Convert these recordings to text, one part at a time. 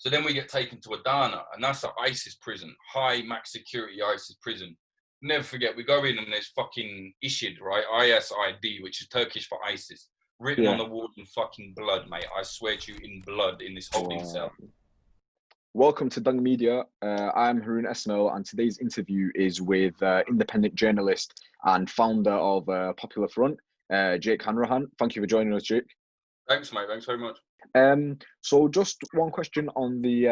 So then we get taken to Adana, and that's an ISIS prison, high max security ISIS prison. Never forget, we go in and there's fucking ISID, right? ISID, which is Turkish for ISIS, written on the wall in fucking blood, mate. I swear to you, in blood, in this holding cell. Welcome to Dung Media. I'm Harun Esmail, and today's interview is with independent journalist and founder of Popular Front, Jake Hanrahan. Thank you for joining us, Jake. Thanks, mate. Thanks very much. So just one question on the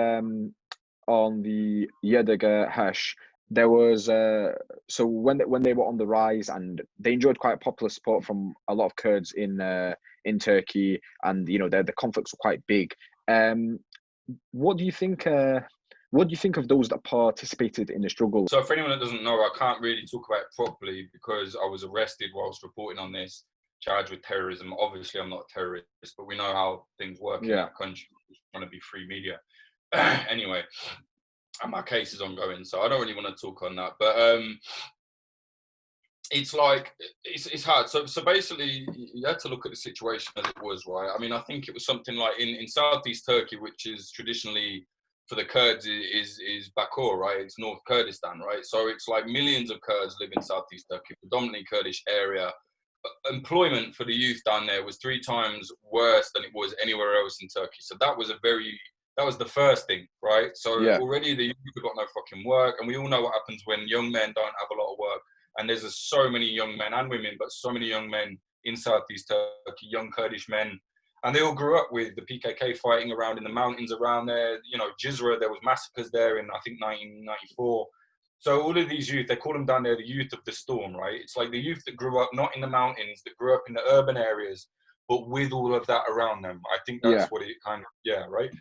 YDG-H. There was so when they were on the rise, and they enjoyed quite popular support from a lot of Kurds in Turkey, and you know the conflicts were quite big. What do you think? What do you think of those that participated in the struggle? So for anyone that doesn't know, I can't really talk about it properly because I was arrested whilst reporting on this, charged with terrorism. Obviously, I'm not a terrorist, but we know how things work in that country. We want to be free media. Anyway, and my case is ongoing, so I don't really want to talk on that. But it's like it's hard. So basically, you had to look at the situation as it was, right? I mean, I think it was something like in southeast Turkey, which is traditionally for the Kurds is Bakur, right? It's North Kurdistan, right? So it's like millions of Kurds live in southeast Turkey, predominantly Kurdish area. Employment for the youth down there was 3 times worse than it was anywhere else in Turkey. So that was the first thing, right? So already the youth have got no fucking work, and we all know what happens when young men don't have a lot of work. And there's so many young men and women, but so many young men in southeast Turkey, young Kurdish men, and they all grew up with the PKK fighting around in the mountains around there. You know, Jizra, there was massacres there in I think 1994. So all of these youth, they call them down there the youth of the storm, right? It's like the youth that grew up not in the mountains, that grew up in the urban areas, but with all of that around them. I think that's what it kind of, right?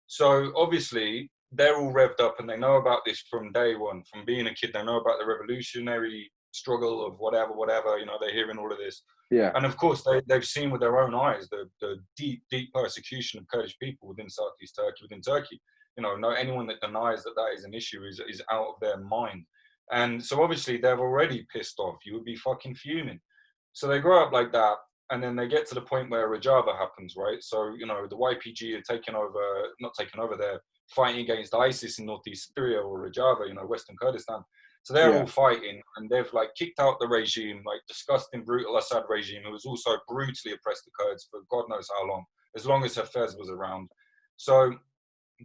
So obviously they're all revved up and they know about this from day one, from being a kid. They know about the revolutionary struggle of whatever, you know, they're hearing all of this. And of course they've seen with their own eyes the deep persecution of Kurdish people within southeast Turkey, within Turkey. You know, anyone that denies that is an issue is out of their mind. And so obviously they're already pissed off. You would be fucking fuming. So they grow up like that, and then they get to the point where Rojava happens, right? So, you know, the YPG are they're fighting against ISIS in northeast Syria or Rojava, you know, Western Kurdistan. So they're all fighting, and they've like kicked out the regime, like disgusting, brutal Assad regime, who was also brutally oppressed the Kurds for God knows how long as Hafez was around. So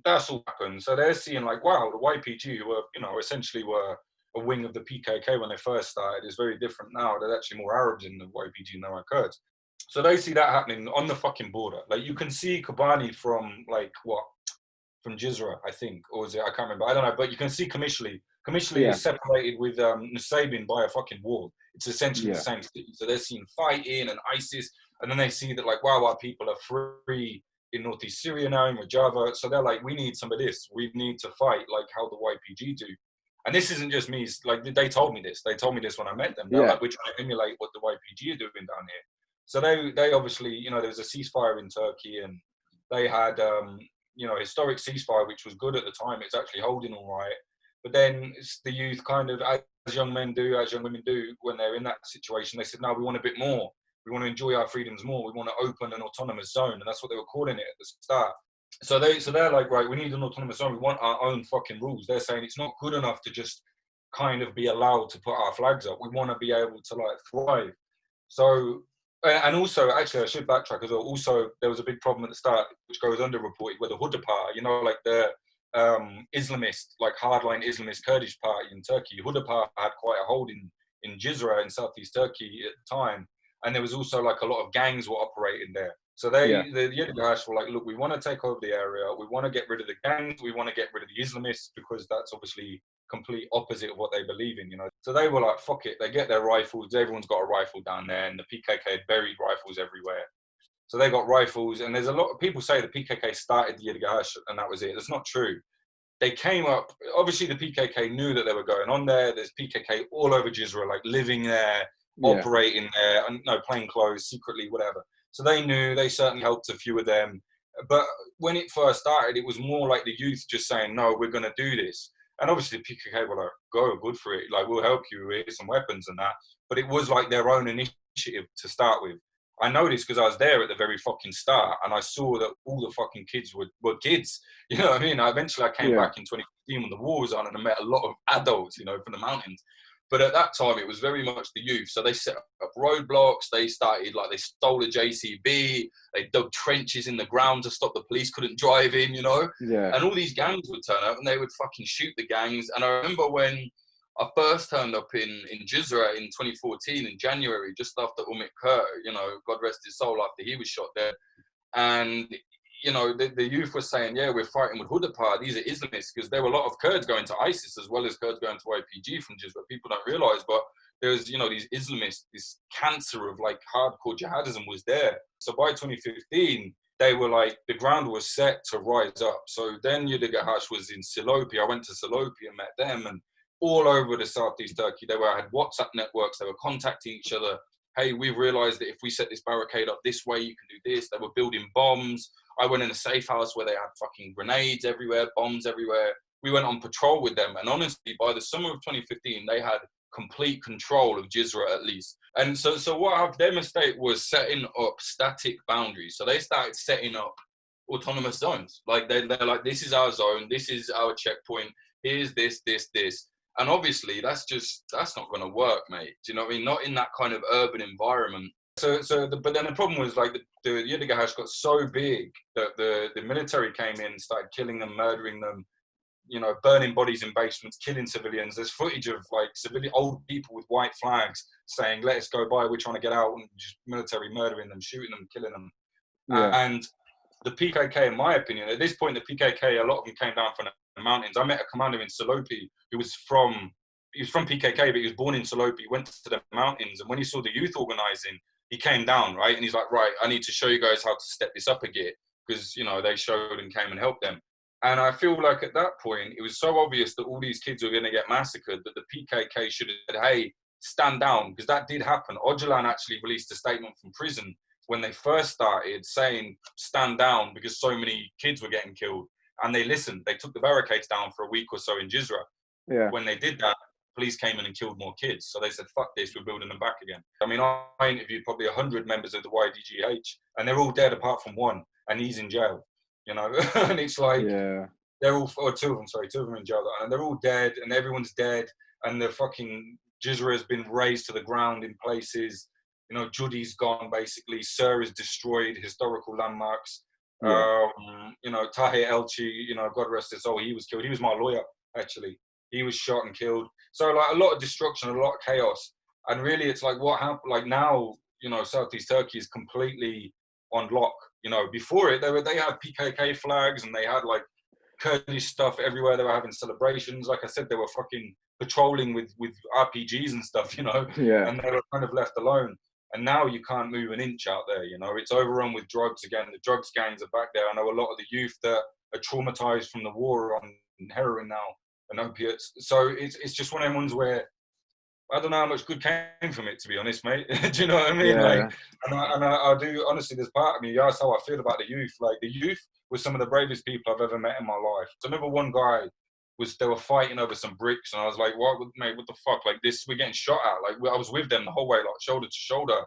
that's all happened. So they're seeing like, wow, the YPG, who were, you know, essentially were a wing of the PKK when they first started, is very different now. There's actually more Arabs in the YPG than there are Kurds. So they see that happening on the fucking border. Like you can see Kobani from from Jizra, I think, or is it? I can't remember. I don't know, but you can see Kamishli. Kamishli is separated with Nusaybin by a fucking wall. It's essentially the same city. So they're seeing fighting and ISIS, and then they see that like, wow, our people are free in northeast Syria now, in Rojava. So they're like, we need some of this. We need to fight like how the YPG do. And this isn't just me. Like they told me this. They told me this when I met them. They're like, we're trying to emulate what the YPG are doing down here. So they obviously, you know, there was a ceasefire in Turkey, and they had, you know, historic ceasefire, which was good at the time. It's actually holding all right. But then it's the youth kind of, as young men do, as young women do, when they're in that situation, they said, no, we want a bit more. We want to enjoy our freedoms more. We want to open an autonomous zone. And that's what they were calling it at the start. So they're like, right, we need an autonomous zone. We want our own fucking rules. They're saying it's not good enough to just kind of be allowed to put our flags up. We want to be able to like thrive. So, and also, actually, I should backtrack as well. Also, there was a big problem at the start, which goes underreported, where the Hudapar, you know, like the Islamist, like hardline Islamist Kurdish party in Turkey. Hudapar had quite a hold in Jizra in southeast Turkey at the time. And there was also like a lot of gangs were operating there. So the YDG-H were like, look, we want to take over the area. We want to get rid of the gangs. We want to get rid of the Islamists, because that's obviously complete opposite of what they believe in, you know. So they were like, fuck it. They get their rifles. Everyone's got a rifle down there, and the PKK had buried rifles everywhere. So they got rifles, and there's a lot of people say the PKK started the YDG-H and that was it. That's not true. They came up, obviously the PKK knew that they were going on there. There's PKK all over Jizra, like living there, operating there, and no, plain clothes, secretly, whatever. So they knew, they certainly helped a few of them. But when it first started, it was more like the youth just saying, no, we're going to do this. And obviously the PKK were like, go, good for it. Like, we'll help you with some weapons and that. But it was like their own initiative to start with. I know this because I was there at the very fucking start, and I saw that all the fucking kids were kids. You know what I mean? Eventually I came back in 2015 when the war was on, and I met a lot of adults, you know, from the mountains. But at that time, it was very much the youth. So they set up roadblocks. They started, like, they stole a JCB. They dug trenches in the ground to stop the police couldn't drive in, you know? Yeah. And all these gangs would turn up and they would fucking shoot the gangs. And I remember when I first turned up in Jizra in 2014 in January, just after Umit Kher, you know, God rest his soul, after he was shot there. And, you know, the youth were saying, yeah, we're fighting with Hudapar. These are Islamists, because there were a lot of Kurds going to ISIS as well as Kurds going to YPG from Jizra. People don't realize, but there's, you know, these Islamists, this cancer of like hardcore jihadism was there. So by 2015, they were like, the ground was set to rise up. So then YDG-H was in Silopi. I went to Silopi and met them, and all over the southeast Turkey, had WhatsApp networks. They were contacting each other. Hey, we've realized that if we set this barricade up this way, you can do this. They were building bombs. I went in a safe house where they had fucking grenades everywhere, bombs everywhere. We went on patrol with them. And honestly, by the summer of 2015, they had complete control of Jizra at least. And so what their mistake was setting up static boundaries. So they started setting up autonomous zones. Like they're like, this is our zone. This is our checkpoint. Here's this. And obviously, that's not going to work, mate. Do you know what I mean? Not in that kind of urban environment. But then the problem was, like, the YDG-H got so big that the military came in, started killing them, murdering them, you know, burning bodies in basements, killing civilians. There's footage of like old people with white flags saying, "Let us go by, we're trying to get out," and just military murdering them, shooting them, killing them. And the PKK, in my opinion, at this point, the PKK, a lot of them came down from the mountains. I met a commander in Silopi who was from PKK, but he was born in Silopi, went to the mountains, and when he saw the youth organizing, he came down, right? And he's like, right, I need to show you guys how to step this up a gear, because, you know, they showed and came and helped them. And I feel like at that point, it was so obvious that all these kids were going to get massacred that the PKK should have said, hey, stand down, because that did happen. Öcalan actually released a statement from prison when they first started saying, stand down, because so many kids were getting killed. And they listened. They took the barricades down for a week or so in Jizra. When they did that, police came in and killed more kids. So they said, fuck this, we're building them back again. I mean, I interviewed probably 100 members of the YDG-H, and they're all dead apart from one, and he's in jail, you know? And it's like, they're all, or two of them in jail, and they're all dead, and everyone's dead, and the fucking Jizra has been razed to the ground in places. You know, Judi's gone, basically. Sur is destroyed, historical landmarks. You know, Tahir Elchi, you know, God rest his soul, he was killed. He was my lawyer, actually. He was shot and killed. So, like, a lot of destruction, a lot of chaos. And really, it's like, what happened? Like, now, you know, Southeast Turkey is completely on lock. You know, before it, they had PKK flags, and they had, like, Kurdish stuff everywhere. They were having celebrations. Like I said, they were fucking patrolling with RPGs and stuff, you know, and they were kind of left alone. And now you can't move an inch out there, you know. It's overrun with drugs again. The drugs gangs are back there. I know a lot of the youth that are traumatized from the war on heroin now and opiates. So it's just one of them ones where I don't know how much good came from it, to be honest, mate. Do you know what I mean? Like, and I do, honestly, there's part of me, that's how I feel about the youth. Like, the youth were some of the bravest people I've ever met in my life. So I remember one guy, they were fighting over some bricks, and I was like, what, mate, what the fuck? Like, this, we're getting shot at. Like, I was with them the whole way, like, shoulder to shoulder.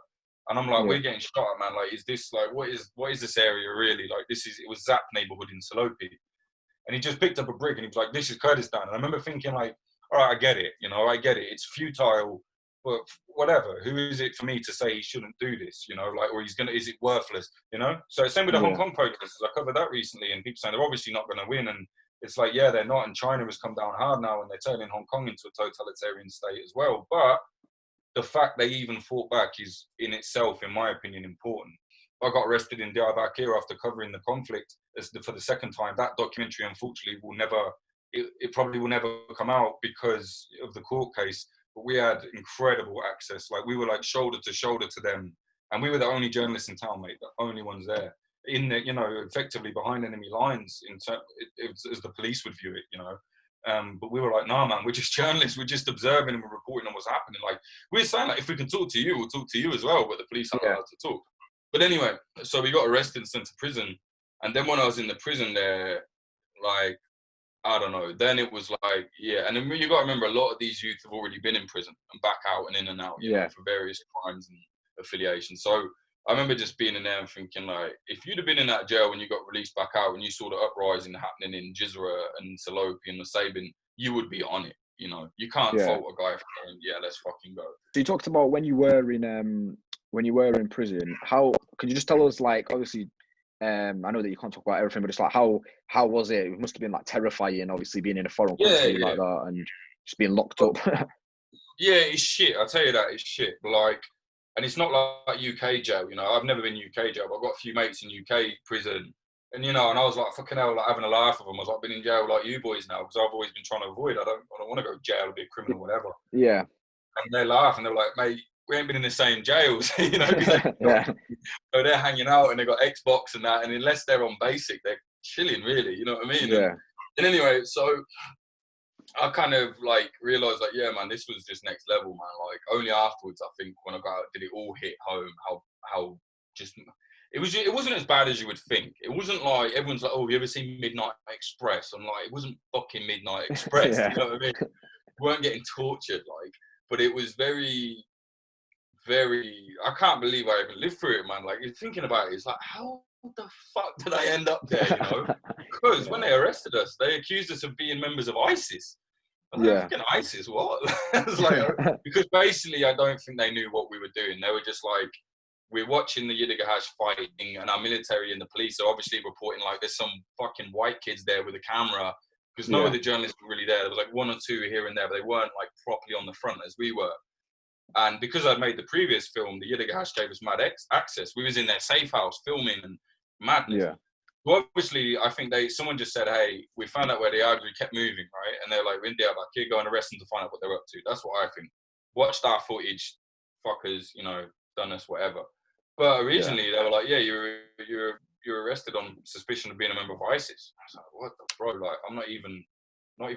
And I'm like, we're getting shot at, man. Like, is this, like, what is this area really? Like, it was Zap neighborhood in Silopi. And he just picked up a brick, and he was like, this is Kurdistan. And I remember thinking, like, all right, I get it, you know, I get it. It's futile, but whatever. Who is it for me to say he shouldn't do this, you know, like, or is it worthless, you know? So same with the Hong Kong protesters. I covered that recently, and people saying they're obviously not going to win. And it's like, yeah, they're not. And China has come down hard now, and they're turning Hong Kong into a totalitarian state as well. But the fact they even fought back is in itself, in my opinion, important. I got arrested in Diyarbakir after covering the conflict for the second time. That documentary, unfortunately, it probably will never come out because of the court case. But we had incredible access. Like, we were like shoulder to shoulder to them, and we were the only journalists in town, mate. The only ones there, in the, you know, effectively behind enemy lines. As the police would view it, you know. But we were like, nah, man, we're just journalists. We're just observing and we're reporting on what's happening. Like, we're saying, like, if we can talk to you, we'll talk to you as well. But the police aren't allowed to talk. But anyway, so we got arrested and sent to prison. And then when I was in the prison there, like, I don't know, then it was like, yeah. And then you got to remember, a lot of these youth have already been in prison and back out and in and out, you know, for various crimes and affiliations. So I remember just being in there and thinking, like, if you'd have been in that jail when you got released back out and you saw the uprising happening in Jizra and Salopi and Sabin, you would be on it. You know, you can't Yeah. fault a guy for going, yeah, let's fucking go. So you talked about when you were in prison. How could you just tell us, like, obviously, I know that you can't talk about everything, but it's like how was it? It must have been like terrifying, obviously being in a foreign country like that and just being locked up. Yeah, it's shit. I'll tell you that, it's shit. Like, and it's not like UK jail, you know. I've never been UK jail, but I've got a few mates in UK prison. And, you know, and I was like, fucking hell, like having a laugh with them. I was like, I've been in jail like you boys now, because I've always been trying to avoid. I don't want to go to jail or be a criminal or whatever. Yeah. And they laugh and they're like, mate, we ain't been in the same jails, you know, because Yeah. so they're hanging out and they've got Xbox and that. And unless they're on basic, they're chilling, really, you know what I mean? Yeah. And anyway, so I kind of like realized, like, yeah, man, this was just next level, man. Like, only afterwards, I think, when I got out, did it all hit home how just it wasn't as bad as you would think. It wasn't like everyone's like, oh, have you ever seen Midnight Express? I'm like, it wasn't fucking Midnight Express. Yeah. You know what I mean? We weren't getting tortured, like, but it was very, very. I can't believe I even lived through it, man. Like, you're thinking about it, it's like, how the fuck did I end up there? You know, because when they arrested us, they accused us of being members of ISIS. I was like, fucking ISIS, what? I was like, because basically, I don't think they knew what we were doing. They were just like, we're watching the YDG-H fighting, and our military and the police are obviously reporting like there's some fucking white kids there with a camera, because no of the journalists were really there. There was like one or two here and there, but they weren't like properly on the front as we were. And because I'd made the previous film, the YDG-H gave us mad access. We was in their safe house filming and madness. Yeah. Well, obviously, I think someone just said, hey, we found out where they are, we kept moving, right? And they're like, we're in Diyarbakir, go and arrest them to find out what they're up to. That's what I think. Watched our footage, fuckers, you know, done us, whatever. But originally, they were like, yeah, you're arrested on suspicion of being a member of ISIS. I was like, what the bro? Like, I'm not even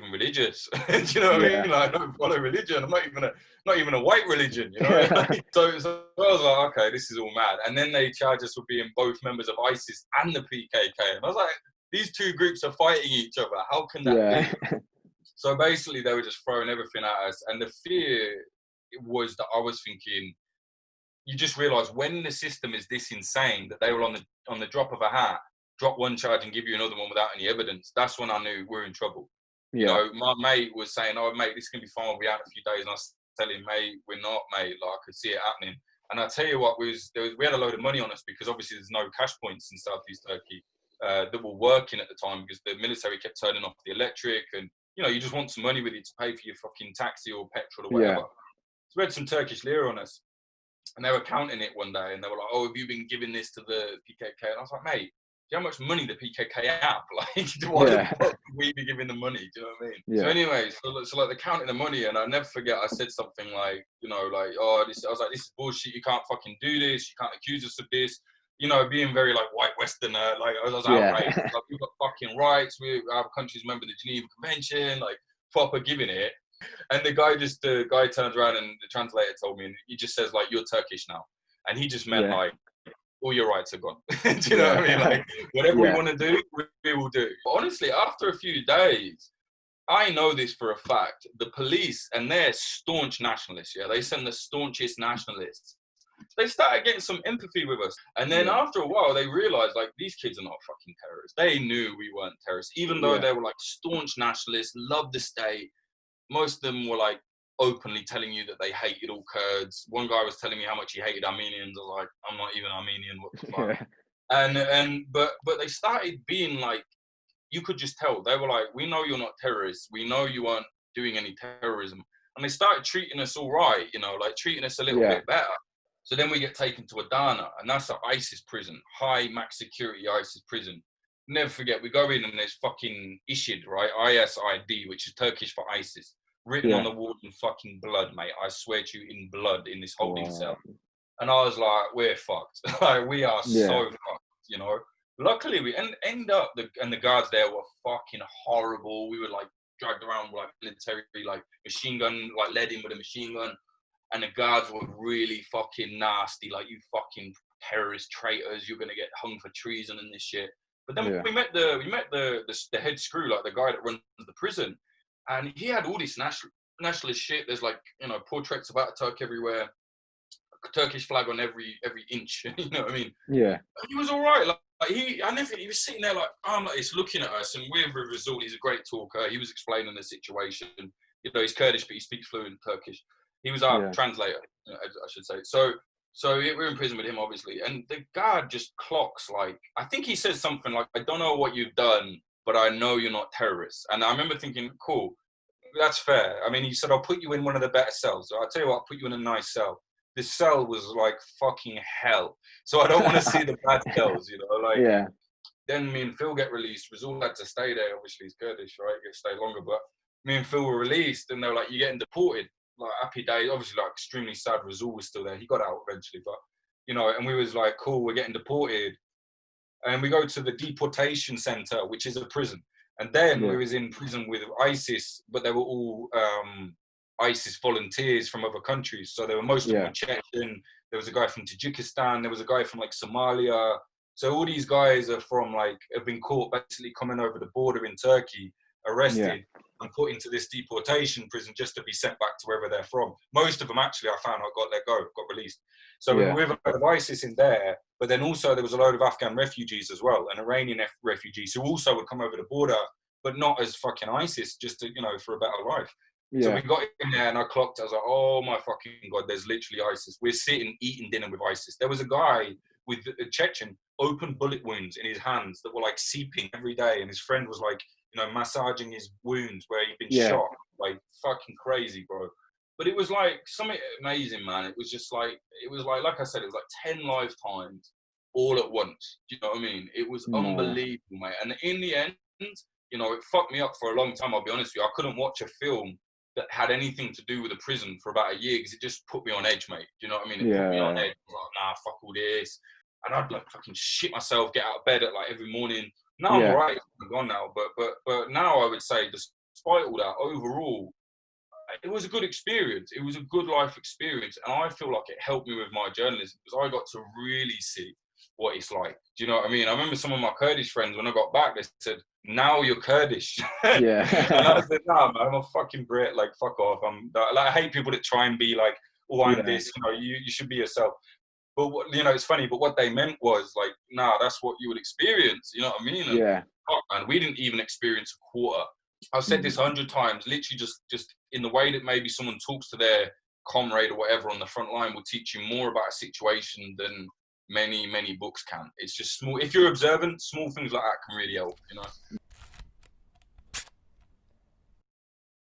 religious. Do you know what I mean? Like, I don't follow religion. I'm not even a white religion, you know? so I was like, okay, this is all mad. And then they charged us with being both members of ISIS and the PKK. And I was like, these two groups are fighting each other. How can that be? So basically, they were just throwing everything at us. And the fear was that I was thinking, you just realise when the system is this insane that they will on the drop of a hat drop one charge and give you another one without any evidence. That's when I knew we're in trouble. You know, my mate was saying, oh, mate, this can be fine. We'll be out in a few days. And I was telling him, mate, we're not, mate. Like, I could see it happening. And I tell you what, we had a load of money on us because obviously there's no cash points in Southeast Turkey that were working at the time because the military kept turning off the electric. And, you know, you just want some money with you to pay for your fucking taxi or petrol or whatever. So we had some Turkish lira on us. And they were counting it one day. And they were like, oh, have you been giving this to the PKK? And I was like, mate, do you know how much money the PKK have? Like, why the fuck would we be giving them money? Do you know what I mean? Yeah. So anyway, so like they're counting the money, and I'll never forget I said something like, you know, like, oh, I was like, this is bullshit. You can't fucking do this. You can't accuse us of this. You know, being very like white Westerner. Like I was outraged. Like, we've got fucking rights. Our country's a member of the Geneva Convention. Like proper giving it. And the guy turns around and the translator told me, and he just says like, you're Turkish now, and he just meant like, all your rights are gone. Do you know what I mean? Like, whatever we want to do, we will do. But honestly, after a few days, I know this for a fact, the police, and they're staunch nationalists, they send the staunchest nationalists. They started getting some empathy with us. And then after a while, they realized, like, these kids are not fucking terrorists. They knew we weren't terrorists, even though they were, like, staunch nationalists, loved the state. Most of them were, like, openly telling you that they hated all Kurds. One guy was telling me how much he hated Armenians. I was like, I'm not even Armenian, what the fuck? But they started being like, you could just tell. They were like, we know you're not terrorists. We know you weren't doing any terrorism. And they started treating us all right, you know, like treating us a little bit better. So then we get taken to Adana, and that's an ISIS prison, high max security ISIS prison. Never forget, we go in and there's fucking ISID, right? ISID, which is Turkish for ISIS. Written on the wall in fucking blood, mate. I swear to you, in blood, in this holding cell. And I was like, we're fucked. Like, we are so fucked, you know. Luckily, we end up, and the guards there were fucking horrible. We were like dragged around with like military, like machine gun, like led in with a machine gun. And the guards were really fucking nasty. Like, you fucking terrorist traitors, you're gonna get hung for treason and this shit. But then we met the head screw, like the guy that runs the prison. And he had all this nationalist shit. There's like, you know, portraits of Ataturk everywhere. Turkish flag on every inch. You know what I mean? Yeah. He was all right. Like he was sitting there like arm like this, looking at us, and we're with Result. He's a great talker. He was explaining the situation. You know, he's Kurdish, but he speaks fluent Turkish. He was our Yeah. translator, I should say. So we're in prison with him, obviously, and the guard just clocks like, I think he says something like, "I don't know what you've done, but I know you're not terrorists." And I remember thinking, cool, that's fair. I mean, he said, "I'll put you in one of the better cells. So I'll tell you what, I'll put you in a nice cell." This cell was like fucking hell. So I don't want to see the bad cells, you know, like. Yeah. Then me and Phil get released. Result had to stay there. Obviously, he's Kurdish, right? He stay longer. But me and Phil were released, and they were like, "You're getting deported." Like, happy days. Obviously, like, extremely sad. Result was still there. He got out eventually, but you know, and we was like, "Cool, we're getting deported." And we go to the deportation center, which is a prison. And then we was in prison with ISIS, but they were all ISIS volunteers from other countries. So they were most of them were Chechen. There was a guy from Tajikistan. There was a guy from like Somalia. So all these guys are from like, have been caught basically coming over the border in Turkey, arrested and put into this deportation prison just to be sent back to wherever they're from. Most of them actually, I found out, got let go, got released. So we were with a lot of ISIS in there, but then also there was a load of Afghan refugees as well, and Iranian refugees who also would come over the border, but not as fucking ISIS, just to, you know, for a better life. So we got in there and I clocked, I was like, oh my fucking God, there's literally ISIS. We're sitting, eating dinner with ISIS. There was a guy with a Chechen, open bullet wounds in his hands that were like seeping every day. And his friend was like, you know, massaging his wounds where he'd been shot. Like, fucking crazy, bro. But it was like something amazing, man. It was just like, like I said, it was like 10 lifetimes all at once. Do you know what I mean? It was unbelievable, mate. And in the end, you know, it fucked me up for a long time, I'll be honest with you. I couldn't watch a film that had anything to do with the prison for about a year because it just put me on edge, mate. Do you know what I mean? It put me on edge. I was like, nah, fuck all this. And I'd like fucking shit myself, get out of bed at like every morning. Now I'm all right, I'm gone now. But now I would say, despite all that, overall, it was a good experience. It was a good life experience. And I feel like it helped me with my journalism because I got to really see what it's like. Do you know what I mean? I remember some of my Kurdish friends, when I got back, they said, now you're Kurdish. And I said, nah, man, I'm a fucking Brit. Like, fuck off. I hate people that try and be like, oh, I'm this. You know, you should be yourself. But, you know, it's funny, but what they meant was like, nah, that's what you would experience. You know what I mean? And, fuck, man, we didn't even experience a quarter. I've said this 100 times, literally just in the way that maybe someone talks to their comrade or whatever on the front line will teach you more about a situation than many books can. It's just small. If you're observant, small things like that can really help, you know?